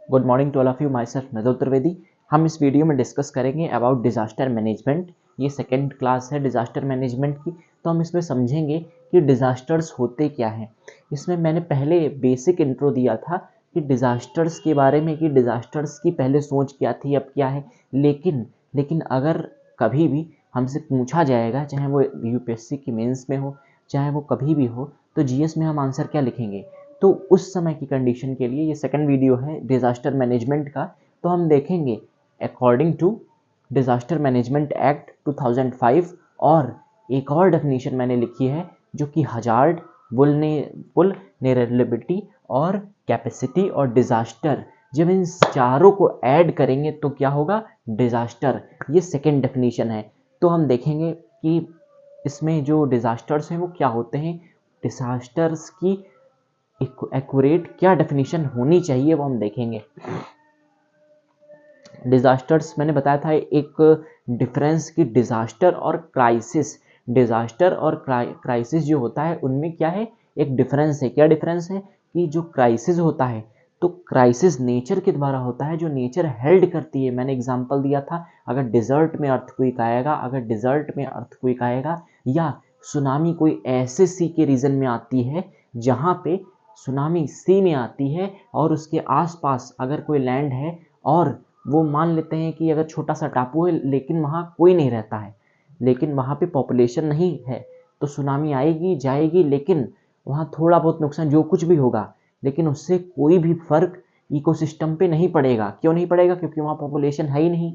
Good morning to all of you, myself Nazar Trivedi. हम इस video में डिस्कस करेंगे अबाउट डिजास्टर मैनेजमेंट। ये सेकेंड क्लास है डिजास्टर मैनेजमेंट की। तो हम इसमें समझेंगे कि डिजास्टर्स होते क्या हैं। इसमें मैंने पहले बेसिक इंट्रो दिया था कि डिजास्टर्स के बारे में, कि डिजास्टर्स की पहले सोच क्या थी, अब क्या है। लेकिन अगर कभी भी हमसे पूछा जाएगा, चाहे वो यूपीएससी की मेंस में हो, चाहे वो कभी भी हो, तो जीएस में हम आंसर क्या लिखेंगे। तो उस समय की कंडीशन के लिए ये सेकंड वीडियो है डिजास्टर मैनेजमेंट का। तो हम देखेंगे according to disaster management act 2005, और एक और डेफिनेशन मैंने लिखी है जो कि हजार्ड, वुल्नरेबिलिटी और कैपेसिटी और डिजास्टर। जब इन चारों को ऐड करेंगे तो क्या होगा, डिजास्टर। ये सेकंड डेफिनेशन है। तो हम देखेंगे कि इसमें जो डिजास्टर्स हैं वो क्या होते हैं, डिजास्टर्स की एक्यूरेट क्या डेफिनेशन होनी चाहिए वो हम देखेंगे। डिजास्टर्स मैंने बताया था एक डिफरेंस की डिजास्टर और क्राइसिस। डिजास्टर और क्राइसिस जो होता है उनमें क्या है, एक डिफरेंस है। क्या डिफरेंस है कि जो क्राइसिस होता है, तो क्राइसिस नेचर के द्वारा होता है, जो नेचर हेल्ड करती है। मैंने एग्जांपल दिया था, अगर डिजर्ट में अर्थक्वेक आएगा, या सुनामी कोई ऐसे सी के रीजन में आती है जहाँ पे सुनामी सी में आती है और उसके आसपास अगर कोई लैंड है, और वो मान लेते हैं कि अगर छोटा सा टापू है लेकिन वहाँ कोई नहीं रहता है, लेकिन वहाँ पे पॉपुलेशन नहीं है, तो सुनामी आएगी जाएगी, लेकिन वहाँ थोड़ा बहुत नुकसान जो कुछ भी होगा, लेकिन उससे कोई भी फर्क इकोसिस्टम पे नहीं पड़ेगा। क्यों नहीं पड़ेगा? क्योंकि वहाँ पॉपुलेशन है ही नहीं।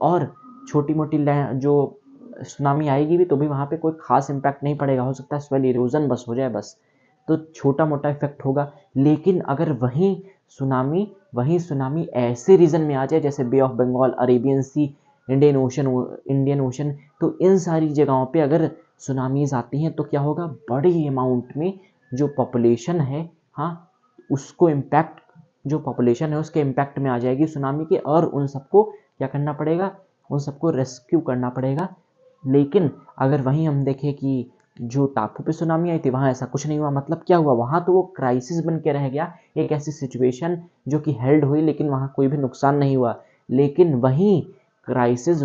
और छोटी मोटी जो सुनामी आएगी भी तो भी वहाँ पे कोई खास इम्पैक्ट नहीं पड़ेगा। हो सकता है स्वेल इरोजन बस हो जाए, बस तो छोटा मोटा इफेक्ट होगा। लेकिन अगर वहीं सुनामी ऐसे रीजन में आ जाए जैसे bay of Bengal, Arabian sea, Indian ocean, तो इन सारी जगहों पे अगर सुनामीज आती हैं तो क्या होगा, बड़ी अमाउंट में जो पॉपुलेशन है, हाँ, उसको इम्पैक्ट, जो पॉपुलेशन है उसके इम्पैक्ट में आ जाएगी सुनामी के, और उन सबको क्या करना पड़ेगा, उन सबको रेस्क्यू करना पड़ेगा। लेकिन अगर वहीं हम देखें कि जो टापू पे सुनामी आई थी वहाँ ऐसा कुछ नहीं हुआ, मतलब क्या हुआ, वहाँ तो वो क्राइसिस बन के रह गया, एक ऐसी सिचुएशन जो कि हेल्ड हुई, लेकिन वहाँ कोई भी नुकसान नहीं हुआ। लेकिन वहीं क्राइसिस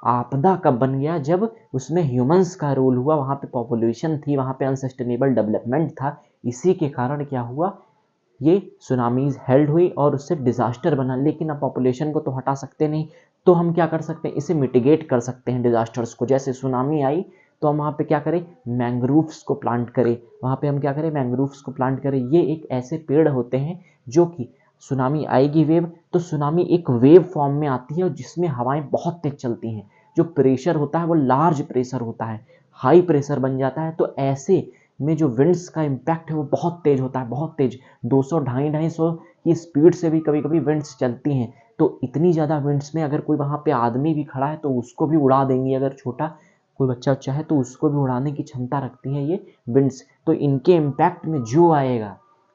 आपदा कब बन गया, जब उसमें ह्यूमंस का रोल हुआ, वहाँ पे पॉपुलेशन थी, वहाँ पे अनसस्टेनेबल डेवलपमेंट था। इसी के कारण क्या हुआ, ये सुनामीज हेल्ड हुई और उससे डिजास्टर बना। लेकिन अब पॉपुलेशन को तो हटा सकते नहीं, तो हम क्या कर सकते हैं, इसे मिटिगेट कर सकते हैं डिजास्टर्स को। जैसे सुनामी आई तो हम वहाँ पे क्या करें, मैंग्रोव्स को प्लांट करें। वहाँ पे हम क्या करें, मैंग्रोव्स को प्लांट करें। ये एक ऐसे पेड़ होते हैं जो कि सुनामी आएगी वेव, तो सुनामी एक वेव फॉर्म में आती है और जिसमें हवाएं बहुत तेज चलती हैं। जो प्रेशर होता है वो लार्ज प्रेशर होता है, हाई प्रेशर बन जाता है। तो ऐसे में जो विंड्स का इम्पैक्ट है वो बहुत तेज होता है, बहुत तेज, 200 250 की स्पीड से भी कभी कभी विंड्स चलती हैं। तो इतनी ज़्यादा विंड्स में अगर कोई वहाँ पे आदमी भी खड़ा है तो उसको भी उड़ा देंगी। अगर छोटा कोई बच्चा उच्चा है तो उसको भी उड़ाने की क्षमता रखती हैं ये विंड्स। तो इनके इम्पैक्ट में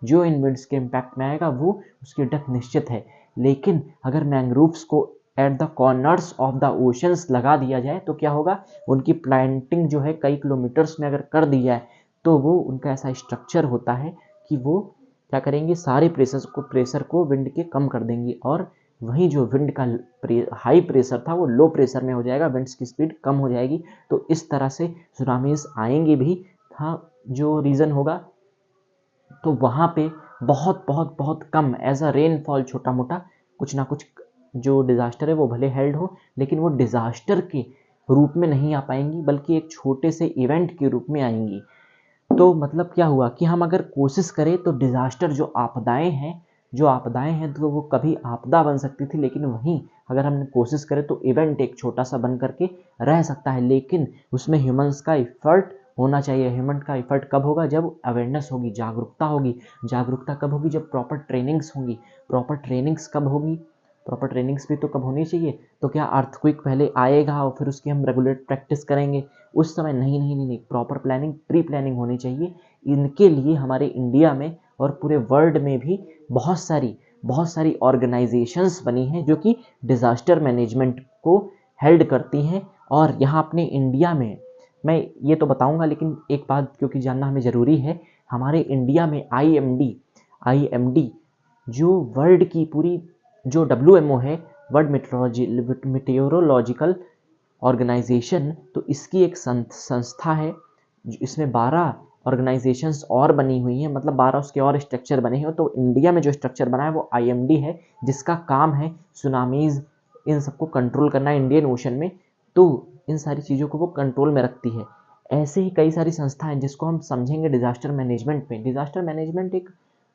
जो इन विंड्स के इम्पैक्ट में आएगा वो उसकी डेथ निश्चित है। लेकिन अगर मैंग्रोव्स को at the corners of the oceans लगा दिया जाए तो क्या होगा, उनकी प्लांटिंग जो है कई किलोमीटर्स में अगर कर दी जाए तो वो उनका ऐसा स्ट्रक्चर होता है कि वो क्या करेंगे, सारे प्रेशर को विंड के कम कर देंगे, और वहीं जो विंड का हाई प्रेशर था वो लो प्रेशर में हो जाएगा, विंड्स की स्पीड कम हो जाएगी। तो इस तरह से सुनामीज आएंगे भी, हाँ, जो रीज़न होगा तो वहाँ पे बहुत बहुत बहुत कम एज अ रेनफॉल, छोटा मोटा कुछ ना कुछ, जो डिज़ास्टर है वो भले हेल्ड हो लेकिन वो डिज़ास्टर के रूप में नहीं आ पाएंगी, बल्कि एक छोटे से इवेंट के रूप में आएंगी। तो मतलब क्या हुआ कि हम अगर कोशिश करें तो डिजास्टर, जो आपदाएं हैं तो वो कभी आपदा बन सकती थी, लेकिन वहीं अगर हम कोशिश करें तो इवेंट एक छोटा सा बन करके रह सकता है। लेकिन उसमें ह्यूमंस का इफर्ट होना चाहिए। ह्यूमन का इफर्ट कब होगा, जब अवेयरनेस होगी, जागरूकता होगी। जागरूकता कब होगी, जब प्रॉपर ट्रेनिंग्स होंगी। प्रॉपर ट्रेनिंग्स कब होगी, प्रॉपर ट्रेनिंग्स भी तो कब होनी चाहिए। तो क्या अर्थक्वेक पहले आएगा और फिर उसकी हम रेगुलर प्रैक्टिस करेंगे उस समय? नहीं, प्रॉपर प्लानिंग, प्री प्लानिंग होनी चाहिए। इनके लिए हमारे इंडिया में और पूरे वर्ल्ड में भी बहुत सारी ऑर्गेनाइजेशंस बनी हैं जो कि डिजास्टर मैनेजमेंट को हेल्ड करती हैं। और यहाँ अपने इंडिया में मैं ये तो बताऊंगा, लेकिन एक बात क्योंकि जानना हमें ज़रूरी है, हमारे इंडिया में IMD IMD जो वर्ल्ड की पूरी जो WMO है, वर्ल्ड मेटेरोलॉजिकल ऑर्गेनाइजेशन, तो इसकी एक संस्था है। इसमें 12 ऑर्गेनाइजेशंस और बनी हुई हैं, मतलब 12 उसके और स्ट्रक्चर बने हैं। तो इंडिया में जो स्ट्रक्चर बना है वो IMD है, जिसका काम है सुनामीज इन सबको कंट्रोल करना इंडियन ओशन में। तो इन सारी चीज़ों को वो कंट्रोल में रखती है। ऐसे ही कई सारी संस्थाएं जिसको हम समझेंगे डिजास्टर मैनेजमेंट में। डिजास्टर मैनेजमेंट एक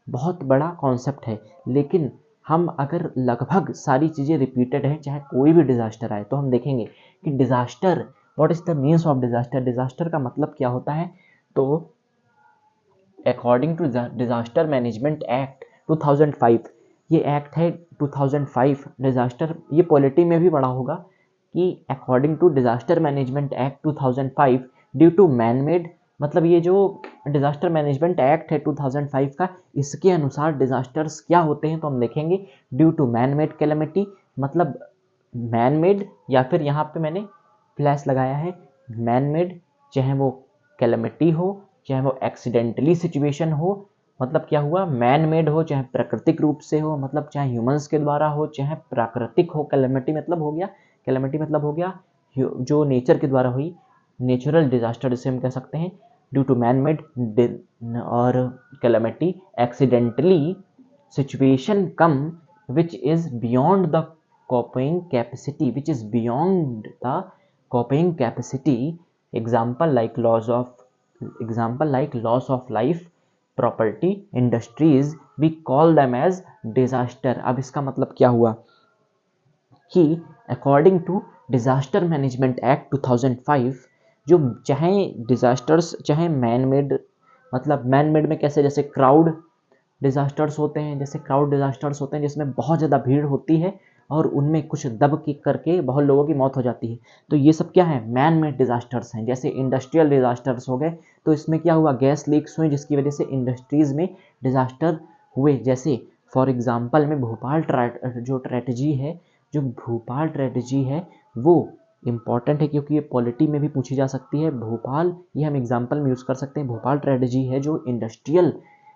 बहुत बड़ा कॉन्सेप्ट है, लेकिन हम अगर लगभग सारी चीज़ें रिपीटेड हैं, चाहे कोई भी डिजास्टर आए, तो हम देखेंगे कि disaster, what is the means of disaster, disaster का मतलब क्या होता है। तो according to disaster management act 2005, ये एक्ट है 2005 डिजास्टर, ये पॉलिटी में भी पढ़ा होगा कि according to disaster management act 2005 due to man made, मतलब ये जो डिजास्टर मैनेजमेंट एक्ट है 2005 का, इसके अनुसार डिजास्टर्स क्या होते हैं। तो हम देखेंगे due to man made calamity, मतलब मैन मेड, या फिर यहाँ पे मैंने फ्लैश लगाया है मैन मेड, चाहे वो कैलेमिटी हो, चाहे वो एक्सीडेंटली सिचुएशन हो, मतलब क्या हुआ, मैन मेड हो, चाहे प्राकृतिक रूप से हो, मतलब चाहे ह्यूमंस के द्वारा हो, चाहे प्राकृतिक हो। कैलेमिटी मतलब हो गया, कैलेमिटी मतलब हो गया जो नेचर के द्वारा हुई, नेचुरल डिजास्टर जिसे हम कह सकते हैं, ड्यू टू मैन मेड। और calamity accidentally situation come which is beyond the coping capacity, which is beyond the coping capacity, example like loss of life, property, industries, we call them as disaster। अब इसका मतलब क्या हुआ कि according to disaster management act 2005, जो चाहे disasters चाहे man made, मतलब मैन मेड में कैसे, जैसे क्राउड डिजास्टर्स होते हैं, जिसमें बहुत ज़्यादा भीड़ होती है और उनमें कुछ दब के करके बहुत लोगों की मौत हो जाती है। तो ये सब क्या है, मैन मेड डिजास्टर्स हैं। जैसे इंडस्ट्रियल डिजास्टर्स हो गए, तो इसमें क्या हुआ, गैस लीक्स हुई जिसकी वजह से इंडस्ट्रीज में डिजास्टर हुए। जैसे फॉर एग्जांपल में भोपाल ट्रेजेडी है वो इम्पॉर्टेंट है, क्योंकि ये पॉलिटी में भी पूछी जा सकती है। भोपाल, ये हम एग्जाम्पल में यूज़ कर सकते हैं। भोपाल ट्रेजेडी है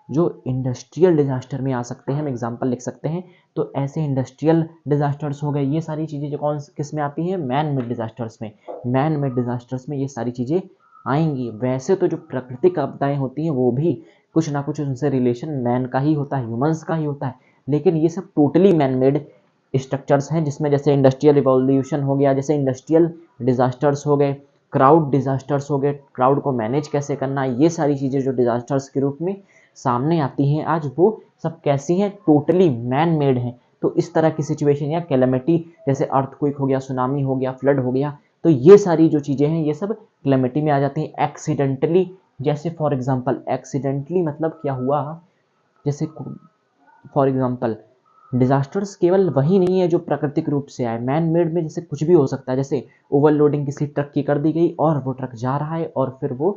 जो इंडस्ट्रियल डिजास्टर में आ सकते हैं, हम एग्जाम्पल लिख सकते हैं। तो ऐसे इंडस्ट्रियल डिजास्टर्स हो गए, ये सारी चीज़ें जो किस में आती हैं, मैन मेड डिजास्टर्स में। मैन मेड डिजास्टर्स में ये सारी चीज़ें आएंगी। वैसे तो जो प्राकृतिक आपदाएं होती हैं वो भी कुछ ना कुछ उनसे रिलेशन मैन का ही होता है, ह्यूमंस का ही होता है, लेकिन ये सब टोटली मैन मेड स्ट्रक्चर्स हैं, जिसमें जैसे इंडस्ट्रियल रिवॉल्यूशन हो गया, जैसे इंडस्ट्रियल डिजास्टर्स हो गए, क्राउड डिजास्टर्स हो गए, क्राउड को मैनेज कैसे करना, ये सारी चीज़ें जो डिजास्टर्स के रूप में सामने आती हैं आज, वो सब कैसी हैं, टोटली मैन मेड हैं। तो इस तरह की सिचुएशन या कैलेमिटी, जैसे अर्थक्वेक हो गया, सुनामी हो गया, फ्लड हो गया, तो ये सारी जो चीज़ें हैं ये सब कैलेमिटी में आ जाती हैं। एक्सीडेंटली, जैसे फॉर एग्जांपल एक्सीडेंटली मतलब क्या हुआ, जैसे फॉर एग्जांपल डिजास्टर्स केवल वही नहीं है जो प्राकृतिक रूप से आए, मैन मेड में जैसे कुछ भी हो सकता है। जैसे ओवरलोडिंग किसी ट्रक की कर दी गई और वो ट्रक जा रहा है और फिर वो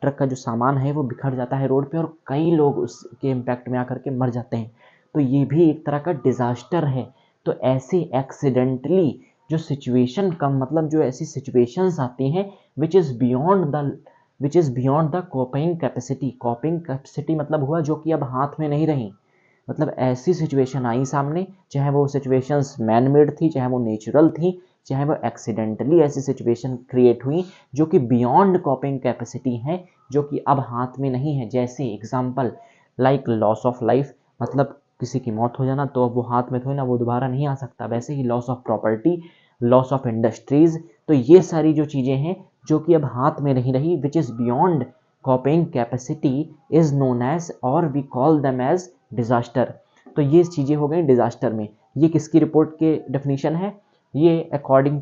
ट्रक का जो सामान है वो बिखर जाता है रोड पे और कई लोग उसके इम्पैक्ट में आकर के मर जाते हैं, तो ये भी एक तरह का डिजास्टर है। तो ऐसे एक्सीडेंटली जो सिचुएशन कम, मतलब जो ऐसी सिचुएशंस आती हैं विच is beyond the coping capacity. Coping capacity मतलब हुआ जो कि अब हाथ में नहीं रही, मतलब ऐसी सिचुएशन आई सामने, चाहे वो सिचुएशंस मैन मेड थी, चाहे वो नेचुरल थी, चाहे वो एक्सीडेंटली ऐसी सिचुएशन क्रिएट हुई जो कि बियॉन्ड कॉपिंग कैपेसिटी है, जो कि अब हाथ में नहीं है। जैसे example like loss of life, मतलब किसी की मौत हो जाना, तो अब वो हाथ में थोड़ी ना, वो दोबारा नहीं आ सकता। वैसे ही loss of property, loss of industries, तो ये सारी जो चीज़ें हैं जो कि अब हाथ में नहीं रही, which is beyond coping capacity, is known as और we call them as disaster. तो ये चीज़ें हो गई डिजास्टर में। ये किसकी रिपोर्ट के डेफिनेशन है, ये according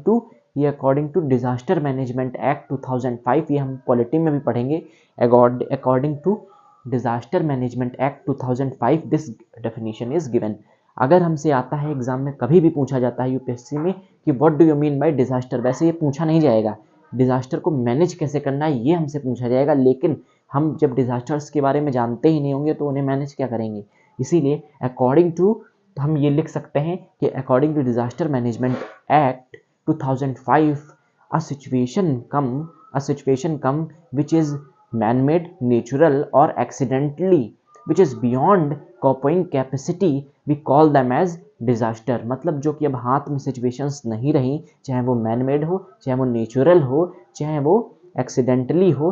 to disaster management act 2005, ये हम पॉलिटी में भी पढ़ेंगे। According to disaster management act 2005 this definition is given. अगर हमसे आता है एग्जाम में, कभी भी पूछा जाता है यूपीएससी में कि what do you mean by disaster, वैसे ये पूछा नहीं जाएगा डिजास्टर को मैनेज कैसे करना है, ये हमसे पूछा जाएगा, लेकिन हम जब डिजास्टर्स के बारे में जानते ही नहीं होंगे तो उन्हें मैनेज क्या करेंगे। इसीलिए अकॉर्डिंग टू, तो हम ये लिख सकते हैं कि according to disaster management act 2005 a situation come which is man made, natural or accidentally which is beyond coping capacity we call them as disaster. मतलब जो कि अब हाथ में सिचुएशंस नहीं रही, चाहे वो मैन मेड हो, चाहे वो नेचुरल हो, चाहे वो एक्सीडेंटली हो,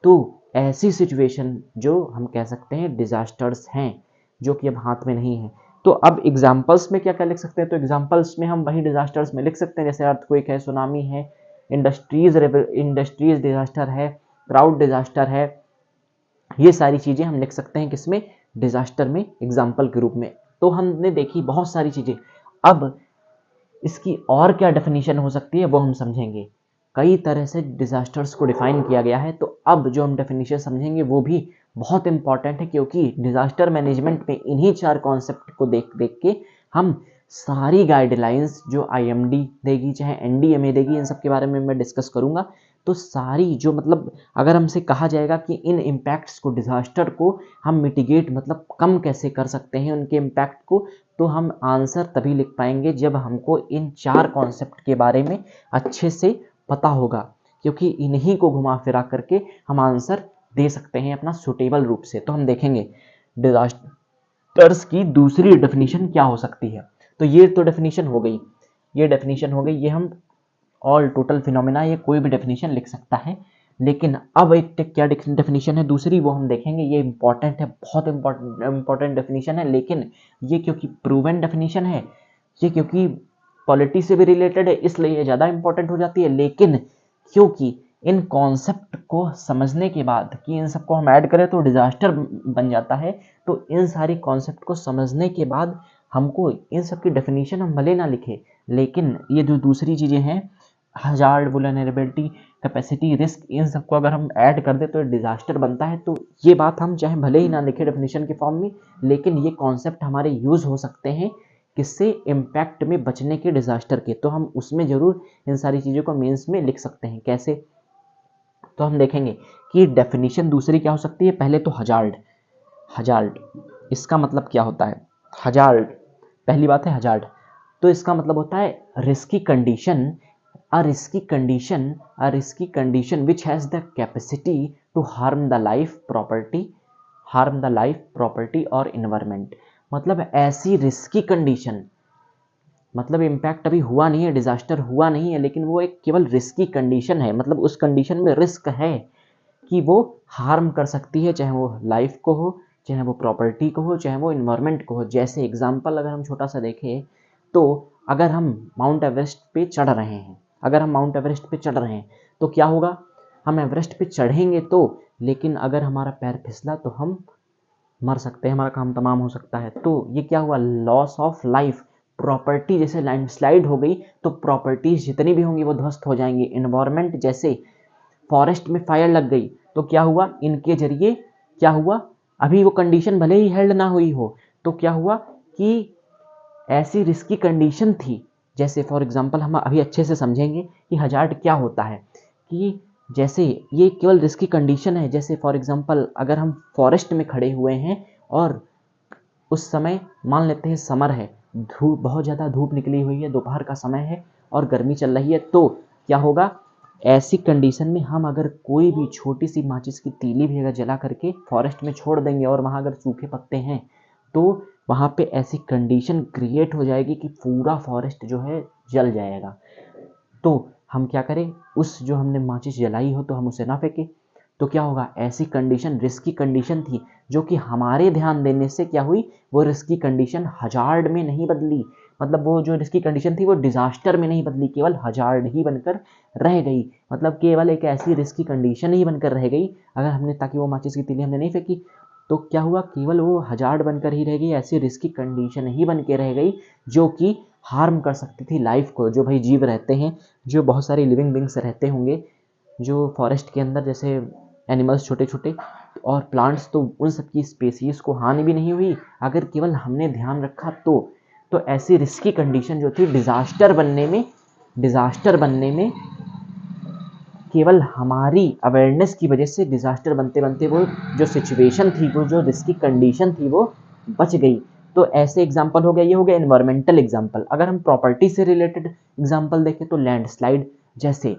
तो ऐसी सिचुएशन जो हम कह सकते हैं डिजास्टर्स हैं, जो कि अब हाथ में नहीं है। तो अब एग्जाम्पल्स में क्या क्या लिख सकते हैं? तो एग्जाम्पल्स में हम वही डिजास्टर्स में लिख सकते हैं, जैसे अर्थक्वेक है, सुनामी है, इंडस्ट्रीज डिजास्टर है, क्राउड डिजास्टर है। ये सारी चीजें हम लिख सकते हैं किसमें? डिजास्टर में, एग्जाम्पल के रूप में। तो हमने देखी बहुत सारी चीजें। अब इसकी और क्या डेफिनेशन हो सकती है वो हम समझेंगे। कई तरह से डिजास्टर्स को डिफाइन किया गया है, तो अब जो हम डेफिनेशन समझेंगे वो भी बहुत इंपॉर्टेंट है, क्योंकि डिजास्टर मैनेजमेंट में इन्हीं 4 कॉन्सेप्ट को देख देख के हम सारी गाइडलाइंस जो आईएमडी देगी, चाहे एनडीएमए देगी, इन सब के बारे में मैं डिस्कस करूंगा। तो सारी जो मतलब अगर हमसे कहा जाएगा कि इन इम्पैक्ट्स को, डिजास्टर को हम मिटिगेट मतलब कम कैसे कर सकते हैं उनके इम्पैक्ट को, तो हम आंसर तभी लिख पाएंगे जब हमको इन 4 कॉन्सेप्ट के बारे में अच्छे से पता होगा, क्योंकि इन्हीं को घुमा फिरा करके हम आंसर दे सकते हैं अपना सुटेबल रूप से। तो हम देखेंगे डिजास्टर्स की दूसरी डेफिनेशन क्या हो सकती है। तो ये तो डेफिनेशन हो गई, ये हम ऑल टोटल फिनोमेना, ये कोई भी डेफिनेशन लिख सकता है। लेकिन अब एक क्या डेफिनेशन है दूसरी, वो हम देखेंगे। ये इंपॉर्टेंट है, बहुत इंपॉर्टेंट डेफिनेशन है, लेकिन ये क्योंकि प्रूवन डेफिनेशन है, ये क्योंकि पॉलिटी से भी रिलेटेड है, इसलिए ये ज़्यादा इंपॉर्टेंट हो जाती है। लेकिन क्योंकि इन कॉन्सेप्ट को समझने के बाद कि इन सबको हम ऐड करें तो डिजास्टर बन जाता है, तो इन सारी कॉन्सेप्ट को समझने के बाद हमको इन सब की डेफिनेशन हम भले ना लिखे, लेकिन ये जो दूसरी चीज़ें हैं, हजार्ड, वुलनरेबिलिटी, कैपेसिटी, रिस्क, इन सबको अगर हम ऐड कर दे तो डिजास्टर बनता है। तो ये बात हम चाहे भले ही ना लिखे डेफिनेशन के फॉर्म में, लेकिन ये कॉन्सेप्ट हमारे यूज हो सकते हैं किससे? इम्पैक्ट में बचने के, डिजास्टर के। तो हम उसमें जरूर इन सारी चीज़ों को मेंस में लिख सकते हैं। कैसे? तो हम देखेंगे कि डेफिनेशन दूसरी क्या हो सकती है। पहले तो हजार्ड, इसका मतलब क्या होता है? हजार्ड, पहली बात है हजार्ड, तो इसका मतलब होता है risky condition, a risky condition which has the capacity to harm the life, property और environment। मतलब ऐसी रिस्की कंडीशन, मतलब इम्पैक्ट अभी हुआ नहीं है, डिजास्टर हुआ नहीं है, लेकिन वो एक केवल रिस्की कंडीशन है। मतलब उस कंडीशन में रिस्क है कि वो हार्म कर सकती है, चाहे वो लाइफ को हो, चाहे वो प्रॉपर्टी को हो, चाहे वो इन्वायरमेंट को हो। जैसे एग्जांपल अगर हम छोटा सा देखें, तो अगर हम माउंट एवरेस्ट पे चढ़ रहे हैं, तो क्या होगा? हम एवरेस्ट पे चढ़ेंगे तो, लेकिन अगर हमारा पैर फिसला तो हम मर सकते हैं, हमारा काम तमाम हो सकता है। तो ये क्या हुआ? Loss of life. प्रॉपर्टी जैसे लैंडस्लाइड हो गई तो प्रॉपर्टीज जितनी भी होंगी वो ध्वस्त हो जाएंगी। इन्वायरमेंट जैसे फॉरेस्ट में फायर लग गई तो क्या हुआ? इनके जरिए क्या हुआ? अभी वो कंडीशन भले ही हेल्ड ना हुई हो, तो क्या हुआ कि ऐसी रिस्की कंडीशन थी। जैसे फॉर एग्जांपल हम अभी अच्छे से समझेंगे कि हजार्ड क्या होता है, कि जैसे ये केवल रिस्की कंडीशन है। जैसे फॉर एग्जांपल अगर हम फॉरेस्ट में खड़े हुए हैं और उस समय मान लेते हैं समर है, धूप, बहुत ज़्यादा धूप निकली हुई है, दोपहर का समय है और गर्मी चल रही है, तो क्या होगा? ऐसी कंडीशन में हम अगर कोई भी छोटी सी माचिस की तीली भी अगर जला करके फॉरेस्ट में छोड़ देंगे और वहाँ अगर सूखे पत्ते हैं, तो वहाँ पे ऐसी कंडीशन क्रिएट हो जाएगी कि पूरा फॉरेस्ट जो है जल जाएगा। तो हम क्या करें? उस जो हमने माचिस जलाई हो तो हम उसे ना फेंकें। तो क्या होगा? ऐसी कंडीशन रिस्की कंडीशन थी, जो कि हमारे ध्यान देने से क्या हुई? वो रिस्की कंडीशन हजार्ड में नहीं बदली। मतलब वो जो रिस्की कंडीशन थी वो डिजास्टर में नहीं बदली, केवल हजार्ड ही बनकर रह गई। मतलब केवल एक ऐसी रिस्की कंडीशन ही बनकर रह गई। अगर हमने, ताकि वो माचिस की तीली हमने नहीं फेंकी, तो क्या हुआ? केवल वो हजार्ड बनकर ही रह गई, ऐसी रिस्की कंडीशन ही बन के रह गई जो कि हार्म कर सकती थी लाइफ को। जो भाई जीव रहते हैं, जो बहुत सारे लिविंग बींग्स रहते होंगे जो फॉरेस्ट के अंदर, जैसे एनिमल्स छोटे छोटे और प्लांट्स, तो उन सब की स्पेसीज को हानि भी नहीं हुई अगर केवल हमने ध्यान रखा तो ऐसी रिस्की कंडीशन जो थी डिजास्टर बनने में केवल हमारी अवेयरनेस की वजह से डिजास्टर बनते बनते वो जो सिचुएशन थी, वो जो रिस्की कंडीशन थी, वो बच गई। तो ऐसे एग्जाम्पल हो गया, ये हो गया एनवायरमेंटल एग्जाम्पल। अगर हम प्रॉपर्टी से रिलेटेड एग्जाम्पल देखें तो लैंडस्लाइड, जैसे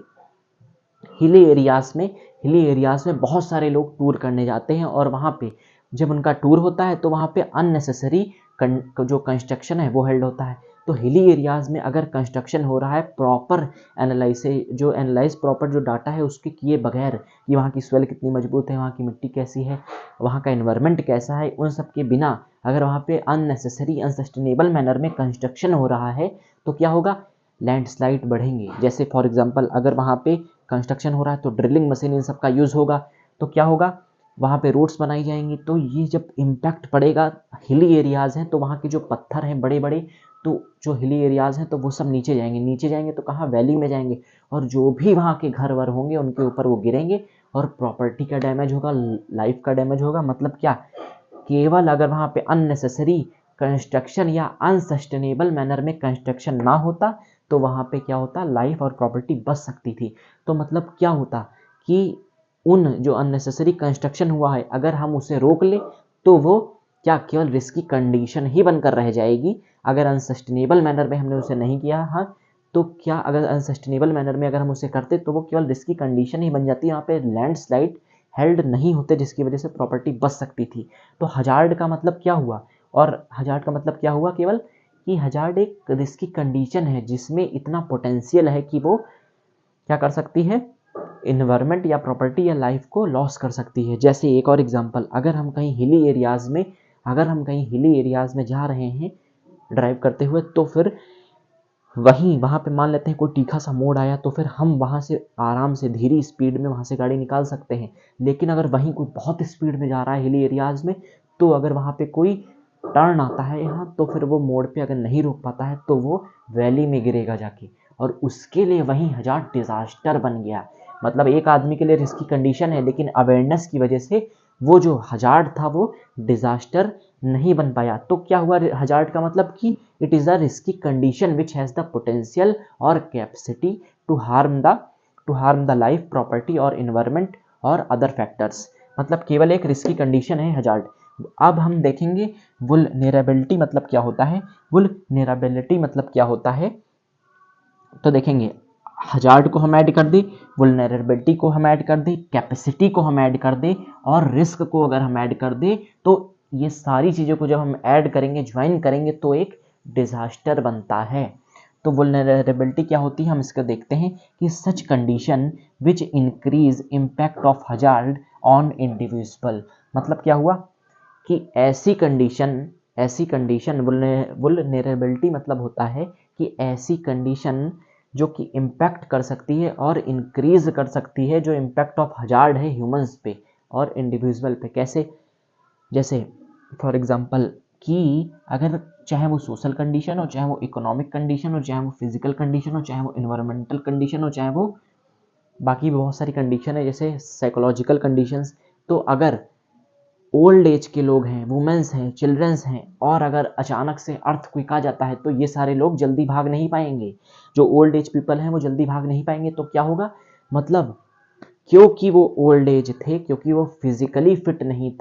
हिली एरियाज में बहुत सारे लोग टूर करने जाते हैं और वहाँ पे जब उनका टूर होता है तो वहाँ पे अननेसेसरी जो कंस्ट्रक्शन है वो हेल्ड होता है। तो हिली एरियाज़ में अगर कंस्ट्रक्शन हो रहा है प्रॉपर एनालाइज प्रॉपर जो डाटा है उसके किए बगैर कि वहाँ की सोइल कितनी मजबूत है, वहाँ की मिट्टी कैसी है, वहाँ का एनवायरनमेंट कैसा है, उन सब के बिना अगर वहाँ पे अननेसेसरी अनसस्टेनेबल मैनर में कंस्ट्रक्शन हो रहा है तो क्या होगा, लैंडस्लाइड बढ़ेंगे। जैसे फॉर एग्जांपल अगर वहाँ पे कंस्ट्रक्शन हो रहा है तो ड्रिलिंग मशीन इन सब का यूज़ होगा, तो क्या होगा, वहाँ पे रोड्स बनाई जाएंगी, तो ये जब इम्पैक्ट पड़ेगा, हिली एरियाज़ हैं तो वहाँ के जो पत्थर हैं बड़े बड़े, तो जो हिली एरियाज़ हैं तो वो सब नीचे जाएंगे, नीचे जाएंगे तो कहाँ, वैली में जाएंगे, और जो भी वहाँ के घर वर होंगे उनके ऊपर वो गिरेंगे और प्रॉपर्टी का डैमेज होगा, लाइफ का डैमेज होगा। मतलब क्या, केवल अगर वहाँ पे अननेसेसरी कंस्ट्रक्शन या अनसस्टेनेबल मैनर में कंस्ट्रक्शन ना होता तो वहाँ पे क्या होता, लाइफ और प्रॉपर्टी बच सकती थी। तो मतलब क्या होता कि उन जो अननेसेसरी कंस्ट्रक्शन हुआ है अगर हम उसे रोक ले तो वो क्या केवल रिस्की कंडीशन ही बनकर रह जाएगी। अगर अनसस्टेनेबल मैनर में हमने उसे नहीं किया, हाँ, तो क्या अगर अनसस्टेनेबल मैनर में अगर हम उसे करते तो वो केवल रिस्की कंडीशन ही बन जाती, यहाँ पे लैंडस्लाइड हेल्ड नहीं होते जिसकी वजह से प्रॉपर्टी बच सकती थी। तो हजार्ड का मतलब क्या हुआ, और हजार्ड का मतलब क्या हुआ, केवल कि हजार्ड एक रिस्की कंडीशन है जिसमें इतना पोटेंशियल है कि वो क्या कर सकती है, इन्वायरमेंट या प्रॉपर्टी या लाइफ को लॉस कर सकती है। जैसे एक और एग्जांपल, अगर हम कहीं हिली एरियाज़ में जा रहे हैं ड्राइव करते हुए, तो फिर वहाँ पे मान लेते हैं कोई तीखा सा मोड़ आया, तो फिर हम वहाँ से आराम से धीरे स्पीड में वहाँ से गाड़ी निकाल सकते हैं। लेकिन अगर वहीं कोई बहुत स्पीड में जा रहा है हिली एरियाज़ में, तो अगर वहाँ पे कोई टर्न आता है यहाँ, तो फिर वो मोड़ पे अगर नहीं रोक पाता है तो वो वैली में गिरेगा जाके, और उसके लिए वहीं हजार्ड डिजास्टर बन गया। मतलब एक आदमी के लिए रिस्की कंडीशन है, लेकिन अवेयरनेस की वजह से वो जो हजार्ड था वो डिजास्टर नहीं बन पाया। तो क्या हुआ, हजार्ड का मतलब कि it is a risky condition which has the potential और capacity to harm the life, property और इन्वायरमेंट और अदर फैक्टर्स। मतलब केवल एक रिस्की कंडीशन है हजार्ड। अब हम देखेंगे वुलनेरेबिलिटी मतलब क्या होता है। वुलनेरेबिलिटी मतलब क्या होता है, तो देखेंगे हजार्ड को हम ऐड कर दें, वुलनेरेबिलिटी को हम ऐड कर दें, कैपेसिटी को हम ऐड कर दें, और रिस्क को अगर हम ऐड कर दें, तो ये सारी चीज़ों को जब हम ऐड करेंगे, ज्वाइन करेंगे, तो एक डिजास्टर बनता है। तो वुलनेरेबिलिटी क्या होती है, हम इसका देखते हैं कि such condition which increase impact of hazard on individual. मतलब क्या हुआ कि ऐसी कंडीशन वुलनेरेबिलिटी मतलब होता है कि ऐसी कंडीशन जो कि इम्पैक्ट कर सकती है और इंक्रीज कर सकती है जो इम्पैक्ट ऑफ हजार्ड है ह्यूमंस पे और इंडिविजुअल पे। कैसे, जैसे फॉर एग्जांपल कि अगर चाहे वो सोशल कंडीशन हो, चाहे वो इकोनॉमिक कंडीशन हो, चाहे वो फिजिकल कंडीशन हो, चाहे वो इन्वायरमेंटल कंडीशन हो, चाहे वो बाकी बहुत सारी कंडीशन है जैसे साइकोलॉजिकल कंडीशंस। तो अगर ओल्ड एज के लोग हैं, वुमेन्स हैं, चिल्ड्रंस हैं, और अगर अचानक से अर्थक्वेक आ जाता है तो ये सारे लोग जल्दी भाग नहीं पाएंगे। जो ओल्ड एज पीपल हैं वो जल्दी भाग नहीं पाएंगे। तो क्या होगा, मतलब क्योंकि वो ओल्ड एज थे, क्योंकि वो फिजिकली फिट नहीं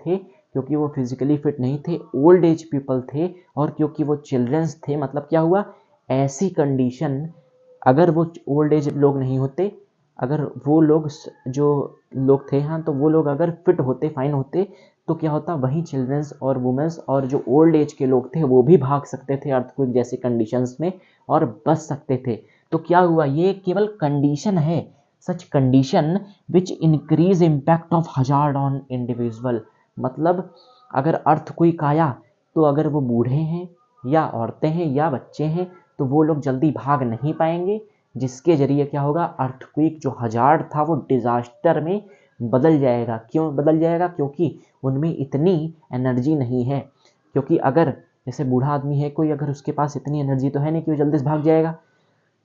थे, ओल्ड एज पीपल थे, और क्योंकि वो चिल्ड्रंस थे, मतलब क्या हुआ, ऐसी कंडीशन अगर वो ओल्ड एज लोग नहीं होते, अगर वो लोग जो लोग थे, हाँ, तो वो लोग अगर फिट होते, फाइन होते, तो क्या होता, वहीं चिल्ड्रंस और वुमेन्स और जो ओल्ड एज के लोग थे वो भी भाग सकते थे अर्थक्वेक जैसी कंडीशंस में और बच सकते थे। तो क्या हुआ, ये केवल कंडीशन है, such condition which increase impact of hazard on individual. मतलब अगर अर्थक्वेक आया तो अगर वो बूढ़े हैं या औरतें हैं या बच्चे हैं तो वो लोग जल्दी भाग नहीं पाएंगे, जिसके जरिए क्या होगा, अर्थक्वेक जो हजार्ड था वो डिजास्टर में बदल जाएगा। क्यों बदल जाएगा, क्योंकि उनमें इतनी एनर्जी नहीं है। क्योंकि अगर जैसे बूढ़ा आदमी है कोई, अगर उसके पास इतनी एनर्जी तो है नहीं कि वो जल्दी से भाग जाएगा,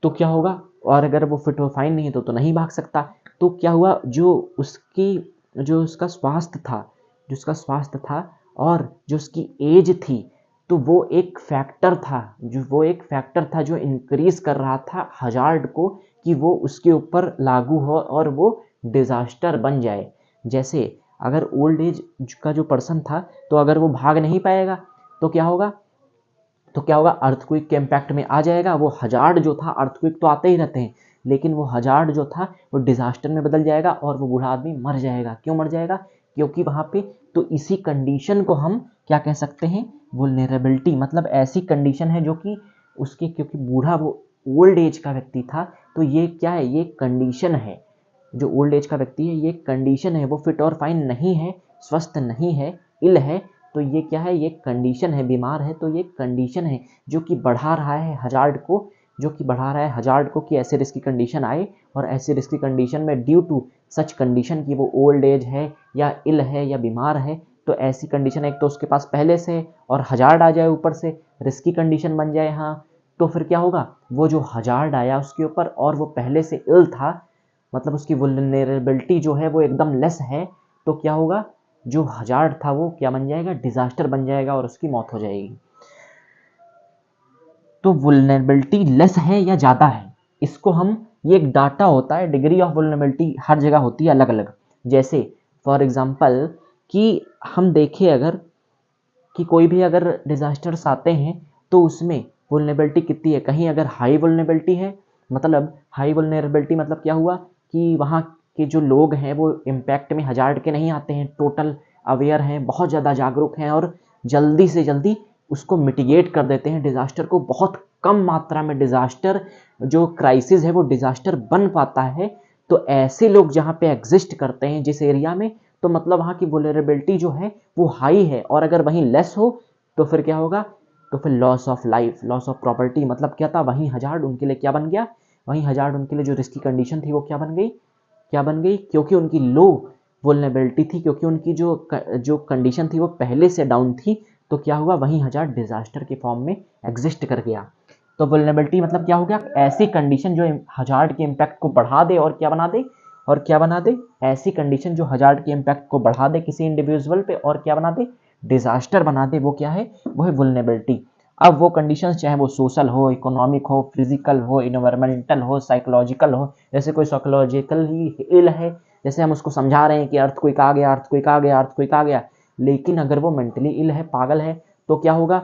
तो क्या होगा, और अगर वो फिट हो फाइन नहीं है तो नहीं भाग सकता। तो क्या हुआ, जो उसका स्वास्थ्य था और जो उसकी एज थी, तो वो एक फैक्टर था जो इंक्रीज कर रहा था हजार्ड को कि वो उसके ऊपर लागू हो और वो डिजास्टर बन जाए। जैसे अगर ओल्ड एज का जो पर्सन था तो अगर वो भाग नहीं पाएगा तो क्या होगा, अर्थक्वेक के इम्पैक्ट में आ जाएगा। वो हजार्ड जो था, अर्थक्वेक तो आते ही रहते हैं, लेकिन वो हजार्ड जो था वो डिजास्टर में बदल जाएगा और वो बूढ़ा आदमी मर जाएगा। क्यों मर जाएगा, क्योंकि वहाँ पे तो इसी कंडीशन को हम क्या कह सकते हैं, वुल्नरेबिलिटी, मतलब ऐसी कंडीशन है जो कि उसके, क्योंकि बूढ़ा वो ओल्ड एज का व्यक्ति था, तो ये क्या है, ये कंडीशन है, जो ओल्ड एज का व्यक्ति है ये कंडीशन है, वो फिट और फाइन नहीं है, स्वस्थ नहीं है, इल है, तो ये क्या है, ये कंडीशन है, बीमार है, तो ये कंडीशन है जो कि बढ़ा रहा है हजार्ड को, जो कि बढ़ा रहा है हजार्ड को कि ऐसे रिस्की कंडीशन आए, और ऐसे रिस्की कंडीशन में ड्यू टू सच कंडीशन की वो ओल्ड एज है या इल है या बीमार है, तो ऐसी कंडीशन एक तो उसके पास पहले से और हजार्ड आ जाए, ऊपर से रिस्की कंडीशन बन जाए, हाँ, तो फिर क्या होगा, वो जो हजार्ड आया उसके ऊपर और वो पहले से इल था, मतलब उसकी वुल्नरेबिलिटी जो है वो एकदम लेस है, तो क्या होगा, जो हजार्ड था वो क्या बन जाएगा, डिजास्टर बन जाएगा और उसकी मौत हो जाएगी। तो वुल्नरेबिलिटी लेस है या ज़्यादा है, इसको हम, ये एक डाटा होता है, डिग्री ऑफ वुल्नरेबिलिटी हर जगह होती है अलग अलग। जैसे फॉर एग्जांपल कि हम देखें अगर कि कोई भी अगर डिजास्टर्स आते हैं तो उसमें वुल्नरेबिलिटी कितनी है, कहीं अगर हाई वुल्नरेबिलिटी है, मतलब हाई वुल्नरेबिलिटी मतलब क्या हुआ कि वहाँ के जो लोग हैं वो इम्पैक्ट में हजार्ड के नहीं आते हैं, टोटल अवेयर हैं, बहुत ज़्यादा जागरूक हैं और जल्दी से जल्दी उसको मिटिगेट कर देते हैं, डिज़ास्टर को बहुत कम मात्रा में डिज़ास्टर जो क्राइसिस है वो डिज़ास्टर बन पाता है। तो ऐसे लोग जहाँ पे एग्जिस्ट करते हैं जिस एरिया में, तो मतलब वहाँ की वुल्नरेबिलिटी जो है वो हाई है, और अगर वहीं लेस हो तो फिर क्या होगा, तो फिर loss of life, loss of property, मतलब क्या था, वहीं हजार्ड उनके लिए क्या बन गया, वहीं हजार्ड उनके लिए जो रिस्की कंडीशन थी वो क्या बन गई, क्या बन गई, क्योंकि उनकी लो वुल्नरेबिलिटी थी, क्योंकि उनकी जो कंडीशन थी वो पहले से डाउन थी, तो क्या हुआ, वहीं हजार्ड डिजास्टर के फॉर्म में एग्जिस्ट कर गया। तो वुल्नरेबिलिटी मतलब क्या हो गया, ऐसी कंडीशन जो हजार्ड के इम्पैक्ट को बढ़ा दे और क्या बना दे, और क्या बना दे, ऐसी कंडीशन जो हजार्ड के इम्पैक्ट को बढ़ा दे किसी इंडिविजुअल पे और क्या बना दे, डिजास्टर बना दे, वो क्या है, वो है वुल्नरेबिलिटी। अब वो कंडीशंस चाहे वो सोशल हो, इकोनॉमिक हो, फिजिकल हो, इन्वायरमेंटल हो, साइकोलॉजिकल हो, जैसे कोई साइकोलॉजिकल ही इल है, जैसे हम उसको समझा रहे हैं कि अर्थक्वेक आ गया, अर्थक्वेक आ गया, अर्थक्वेक आ गया, लेकिन अगर वो मेंटली इल है, पागल है, तो क्या होगा,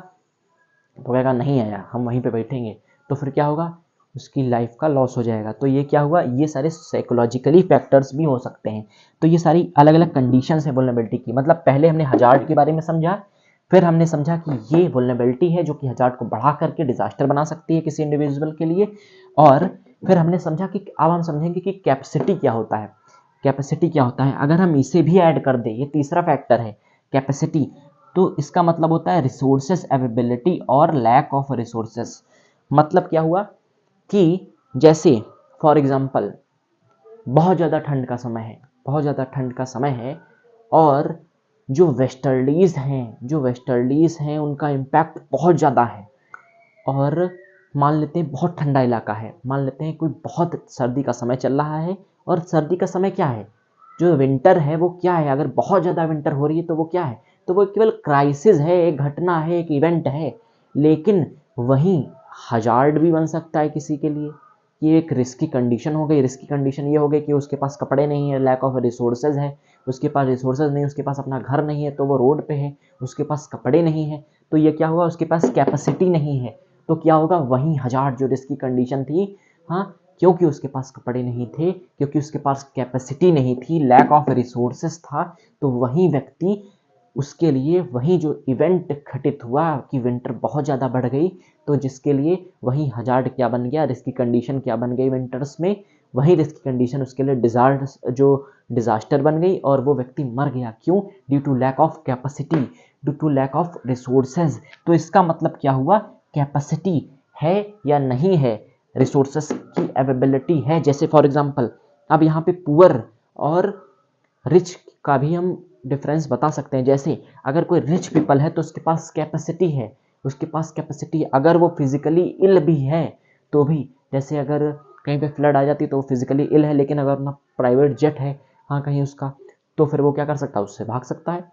तो कहेगा नहीं आया, हम वहीं पे बैठेंगे, तो फिर क्या होगा, उसकी लाइफ का लॉस हो जाएगा। तो ये क्या हुआ, ये सारे साइकोलॉजिकली फैक्टर्स भी हो सकते हैं। तो ये सारी अलग अलग कंडीशंस है वुल्नरेबिलिटी की, मतलब पहले हमने हजार्ड के बारे में समझा, फिर हमने समझा कि ये वुल्नरेबिलिटी है जो कि हजार्ड को बढ़ा करके डिजास्टर बना सकती है किसी इंडिविजुअल के लिए, और फिर हमने समझा कि अब हम समझेंगे कि कैपेसिटी क्या होता है, कैपेसिटी क्या होता है, अगर हम इसे भी ऐड कर दें, ये तीसरा फैक्टर है कैपेसिटी, तो इसका मतलब होता है रिसोर्सेस अवेलेबिलिटी और लैक ऑफ रिसोर्सेस। मतलब क्या हुआ कि जैसे फॉर एग्जांपल बहुत ज़्यादा ठंड का समय है, बहुत ज़्यादा ठंड का समय है, और जो वेस्टर्लीज हैं, जो वेस्टर्लीज हैं उनका इम्पैक्ट बहुत ज़्यादा है, और मान लेते हैं बहुत ठंडा इलाका है, मान लेते हैं कोई बहुत सर्दी का समय चल रहा है, और सर्दी का समय क्या है, जो विंटर है वो क्या है, अगर बहुत ज़्यादा विंटर हो रही है तो वो क्या है, तो वो केवल क्राइसिस है, एक घटना है, एक इवेंट है, लेकिन वहीं हजार्ड भी बन सकता है किसी के लिए। ये एक रिस्की कंडीशन हो गई, रिस्की कंडीशन ये हो गई कि उसके पास कपड़े नहीं है, लैक ऑफ रिसोर्सेज है, उसके पास रिसोर्सेज नहीं, उसके पास अपना घर नहीं है तो वो रोड पे है, उसके पास कपड़े नहीं है, तो ये क्या हुआ, उसके पास कैपेसिटी नहीं है, तो क्या होगा, वहीं हजार्ड जो रिस्की कंडीशन थी, हाँ, क्योंकि उसके पास कपड़े नहीं थे, क्योंकि उसके पास कैपेसिटी नहीं थी, लैक ऑफ रिसोर्सेस था, तो वही व्यक्ति, उसके लिए वही जो इवेंट घटित हुआ कि विंटर बहुत ज़्यादा बढ़ गई, तो जिसके लिए वही हजार्ड क्या बन गया, रिस्की कंडीशन क्या बन गई विंटर्स में, वही रिस्की कंडीशन उसके लिए डिजास्टर बन गई, और वो व्यक्ति मर गया, क्यों, due to lack of capacity, due to lack of resources. तो इसका मतलब क्या हुआ, कैपेसिटी है या नहीं है, रिसोर्सेस की अवेलेबिलिटी है। जैसे फॉर एग्जांपल अब यहाँ पे पुअर और रिच का भी हम डिफरेंस बता सकते हैं। जैसे अगर कोई रिच पीपल है तो उसके पास कैपेसिटी है, उसके पास कैपेसिटी, अगर वो फिजिकली इल भी है तो भी, जैसे अगर कहीं पे फ्लड आ जाती है तो वो फिजिकली इल है, लेकिन अगर अपना प्राइवेट जेट है, हाँ, कहीं उसका, तो फिर वो क्या कर सकता है, उससे भाग सकता है,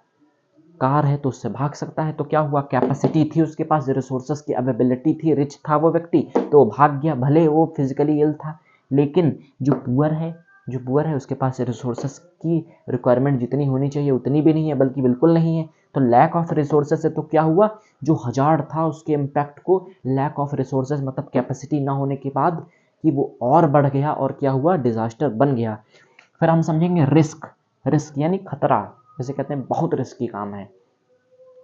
कार है तो उससे भाग सकता है। तो क्या हुआ, कैपेसिटी थी उसके पास, रिसोर्सेस की अवेलेबिलिटी थी, रिच था वो व्यक्ति तो वो भाग गया, भले वो फिजिकली इल था। लेकिन जो पुअर है, जो पुअर है उसके पास रिसोर्सेस की रिक्वायरमेंट जितनी होनी चाहिए उतनी भी नहीं है, बल्कि बिल्कुल नहीं है। तो लैक ऑफ रिसोर्सेस है, तो क्या हुआ, जो हजार्ड था उसके इम्पैक्ट को लैक ऑफ रिसोर्सेस मतलब कैपेसिटी ना होने के बाद कि वो और बढ़ गया, और क्या हुआ, डिजास्टर बन गया। फिर हम समझेंगे रिस्क, रिस्क यानी खतरा। जैसे कहते हैं बहुत रिस्की काम है।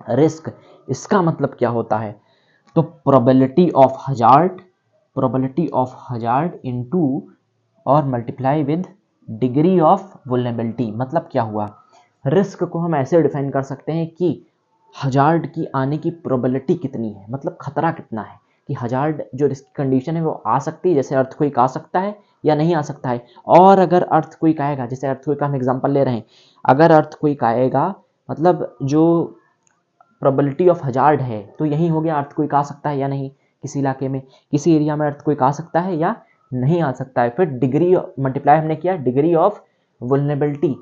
रिस्क, इसका मतलब क्या होता है, तो प्रोबेबिलिटी ऑफ हजार्ड इनटू और मल्टीप्लाई विद डिग्री ऑफ वुल्नरेबिलिटी। मतलब क्या हुआ, रिस्क को हम ऐसे डिफाइन कर सकते हैं कि हजार्ड की आने की प्रोबेबिलिटी कितनी है, मतलब खतरा कितना है कि हजार्ड जो रिस्क कंडीशन है वो आ सकती है, जैसे अर्थक्वेक आ सकता है या नहीं आ सकता है। और अगर अर्थक्वेक आएगा, जैसे अर्थक्वेक का हम एग्जांपल ले रहे हैं, अगर अर्थक्वेक आएगा मतलब जो प्रोबेबिलिटी ऑफ हजार्ड है, तो यही हो गया अर्थक्वेक आ सकता है या नहीं, किसी इलाके में किसी एरिया में अर्थक्वेक आ सकता है या नहीं आ सकता है। फिर डिग्री मल्टीप्लाई हमने किया डिग्री ऑफ वुल्नरेबिलिटी,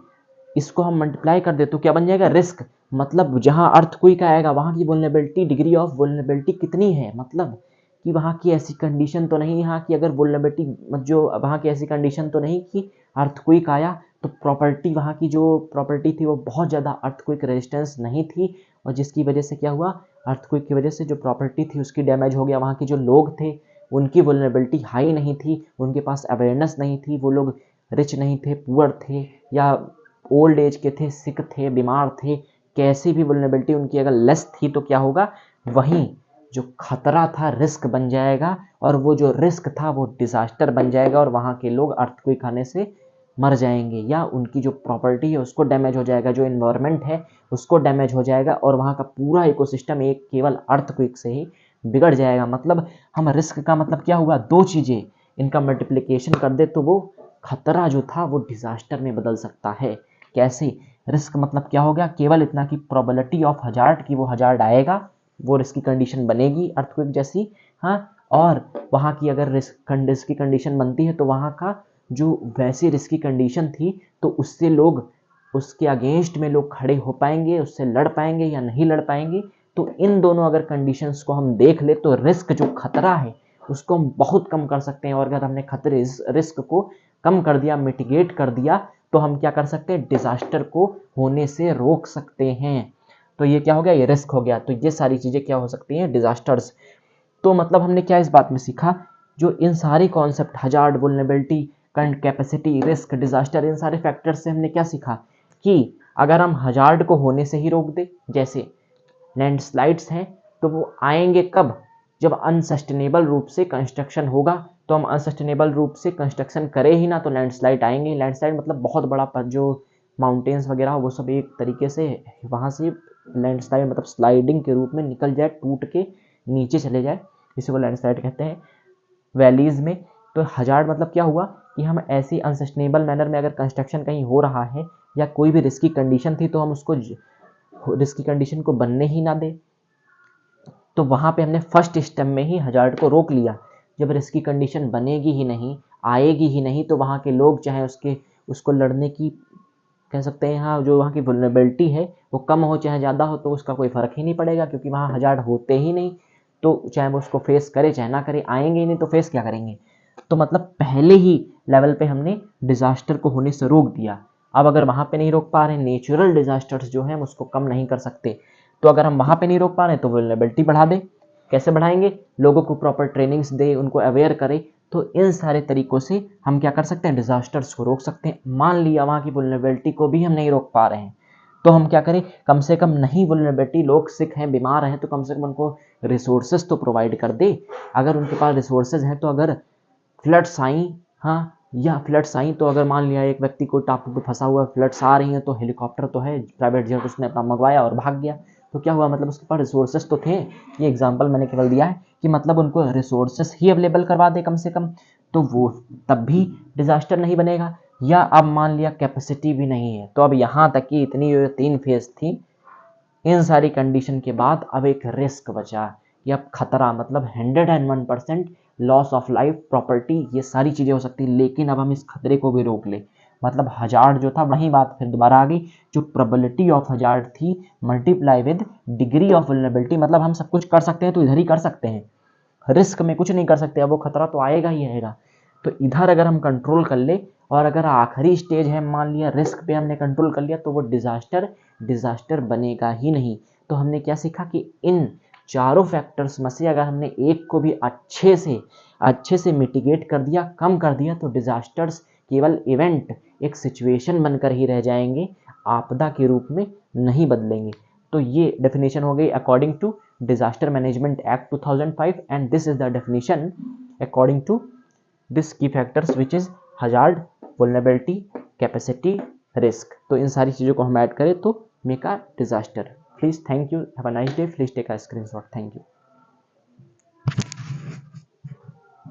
इसको हम मल्टीप्लाई कर दे तो क्या बन जाएगा, रिस्क। मतलब जहां अर्थक्वेक आएगा वहां की वुल्नरेबिलिटी, डिग्री ऑफ वुल्नरेबिलिटी कितनी है, मतलब कि वहां की ऐसी कंडीशन तो नहीं, यहाँ की अगर वुल्नरेबिलिटी जो वहां की ऐसी कंडीशन तो नहीं कि अर्थक्वेक आया तो प्रॉपर्टी, वहां की जो प्रॉपर्टी थी वो बहुत ज़्यादा अर्थक्वेक रेजिस्टेंस नहीं थी, और जिसकी वजह से क्या हुआ, अर्थक्वेक की वजह से जो प्रॉपर्टी थी उसकी डैमेज हो गया। वहाँ के जो लोग थे उनकी वुल्नरेबिलिटी हाई नहीं थी, उनके पास अवेयरनेस नहीं थी, वो लोग रिच नहीं थे, पुअर थे, या ओल्ड एज के थे, सिक थे, बीमार थे, कैसी भी वुल्नरेबिलिटी उनकी अगर लेस थी तो क्या होगा, वहीं जो खतरा था रिस्क बन जाएगा, और वो जो रिस्क था वो डिजास्टर बन जाएगा, और वहाँ के लोग अर्थक्वेक आने से मर जाएंगे, या उनकी जो प्रॉपर्टी है उसको डैमेज हो जाएगा, जो इन्वायरमेंट है उसको डैमेज हो जाएगा, और वहाँ का पूरा इकोसिस्टम एक केवल अर्थक्वेक से ही बिगड़ जाएगा। मतलब हम रिस्क का मतलब क्या हुआ, दो चीज़ें, इनका मल्टीप्लिकेशन कर दे तो वो खतरा जो था वो डिजास्टर में बदल सकता है। कैसे, रिस्क मतलब क्या हो गया, केवल इतना कि प्रोबेबिलिटी ऑफ हजार्ड की वो हजार्ड आएगा, वो रिस्क की कंडीशन बनेगी अर्थक्वेक जैसी, हाँ, और वहाँ की अगर रिस्क की कंडीशन बनती है तो वहाँ का जो वैसी रिस्की कंडीशन थी तो उससे लोग, उसके अगेंस्ट में लोग खड़े हो पाएंगे, उससे लड़ पाएंगे या नहीं लड़ पाएंगे। तो इन दोनों अगर कंडीशंस को हम देख ले तो रिस्क जो खतरा है उसको हम बहुत कम कर सकते हैं, और अगर हमने खतरे रिस्क को कम कर दिया, मिटिगेट कर दिया, तो हम क्या कर सकते हैं, डिजास्टर को होने से रोक सकते हैं। तो ये क्या हो गया, ये रिस्क हो गया। तो ये सारी चीजें क्या हो सकती हैं, डिजास्टर्स। तो मतलब हमने क्या इस बात में सीखा, जो इन सारे concept hazard, vulnerability, current capacity, risk, disaster, इन सारे फैक्टर से हमने क्या सीखा कि अगर हम हजार्ड को होने से ही रोक दे, जैसे लैंडस्लाइड्स हैं, तो वो आएंगे कब, जब अनसस्टेनेबल रूप से कंस्ट्रक्शन होगा। तो हम अनसस्टेनेबल रूप से कंस्ट्रक्शन करें ही ना तो लैंडस्लाइड आएंगे। लैंडस्लाइड मतलब बहुत बड़ा जो माउंटेन्स वगैरह वो सब एक तरीके से वहाँ से लैंडस्लाइड मतलब स्लाइडिंग के रूप में निकल जाए, टूट के नीचे चले जाए, इसी को लैंडस्लाइड कहते हैं। वैलीज में तो हजार्ड मतलब क्या हुआ कि हम ऐसी अनसस्टेनेबल मैनर में अगर कंस्ट्रक्शन कहीं हो रहा है या कोई भी रिस्की कंडीशन थी तो हम उसको रिस्की कंडीशन को बनने ही ना दे, तो वहां पे हमने फर्स्ट स्टेप में ही हजार्ड को रोक लिया। जब रिस्की कंडीशन बनेगी ही नहीं, आएगी ही नहीं, तो वहां के लोग चाहे उसको लड़ने की, कह सकते हैं यहाँ जो वहाँ की वुल्नरेबिलिटी है वो कम हो चाहे ज़्यादा हो, तो उसका कोई फ़र्क ही नहीं पड़ेगा, क्योंकि वहाँ हजार्ड होते ही नहीं। तो चाहे वो उसको फेस करे चाहे ना करे, आएंगे ही नहीं तो फेस क्या करेंगे। तो मतलब पहले ही लेवल पे हमने डिजास्टर को होने से रोक दिया। अब अगर वहाँ पे नहीं रोक पा रहे, नेचुरल डिजास्टर्स जो है हम उसको कम नहीं कर सकते, तो अगर हम वहाँ पे नहीं रोक पा रहे तो वुल्नरेबिलिटी बढ़ा दे। कैसे बढ़ाएंगे, लोगों को प्रॉपर ट्रेनिंग्स दे, उनको अवेयर करें। तो इन सारे तरीकों से हम क्या कर सकते हैं, डिजास्टर्स को रोक सकते हैं। मान लिया वहाँ की वुल्नरेबिलिटी को भी हम नहीं रोक पा रहे हैं, तो हम क्या करें, कम से कम नहीं वुल्नरेबिलिटी, लोग सिक हैं, बीमार हैं, तो कम से कम उनको रिसोर्सेज तो प्रोवाइड कर दे। अगर उनके पास रिसोर्सेज हैं तो अगर फ्लड्स आई, हाँ, या फ्लड्स आई तो अगर मान लिया एक व्यक्ति को टापू पे फंसा हुआ, फ्लड्स आ रही हैं, तो हेलीकॉप्टर तो है, प्राइवेट जेट उसने अपना मंगवाया और भाग गया। तो क्या हुआ, मतलब उसके पास रिसोर्सेज तो थे। ये एग्जांपल मैंने केवल दिया है कि मतलब उनको रिसोर्सेज ही अवेलेबल करवा दे कम से कम, तो वो तब भी डिजास्टर नहीं बनेगा। या अब मान लिया कैपेसिटी भी नहीं है, तो अब यहाँ तक कि इतनी 3 फेज थी, इन सारी कंडीशन के बाद अब एक रिस्क बचा कि अब खतरा, मतलब 101% लॉस ऑफ लाइफ, प्रॉपर्टी, ये सारी चीज़ें हो सकती, लेकिन अब हम इस खतरे को भी रोक ले। मतलब हजार्ड जो था, वही बात फिर दोबारा आ गई, जो प्रोबेबिलिटी ऑफ हजार्ड थी multiply with degree of vulnerability. मतलब हम सब कुछ कर सकते हैं तो इधर ही कर सकते हैं, रिस्क में कुछ नहीं कर सकते, अब वो खतरा तो आएगा ही आएगा। तो इधर अगर हम कंट्रोल कर ले, और अगर आखिरी स्टेज है मान लिया रिस्क पे हमने कंट्रोल कर लिया, तो वो डिजास्टर बनेगा ही नहीं। तो हमने क्या सीखा कि इन चारों फैक्टर्स में से अगर हमने एक को भी अच्छे से मिटिगेट कर दिया, कम कर दिया, तो डिजास्टर्स केवल इवेंट, एक सिचुएशन बनकर ही रह जाएंगे, आपदा के रूप में नहीं बदलेंगे। तो ये डेफिनेशन हो गई according to disaster management act 2005 and this is the definition according to this key factors which is hazard, vulnerability, capacity, risk. तो इन सारी चीज़ों को हम ऐड करें तो make a disaster. Please thank you, have a nice day, please take a screenshot, thank you.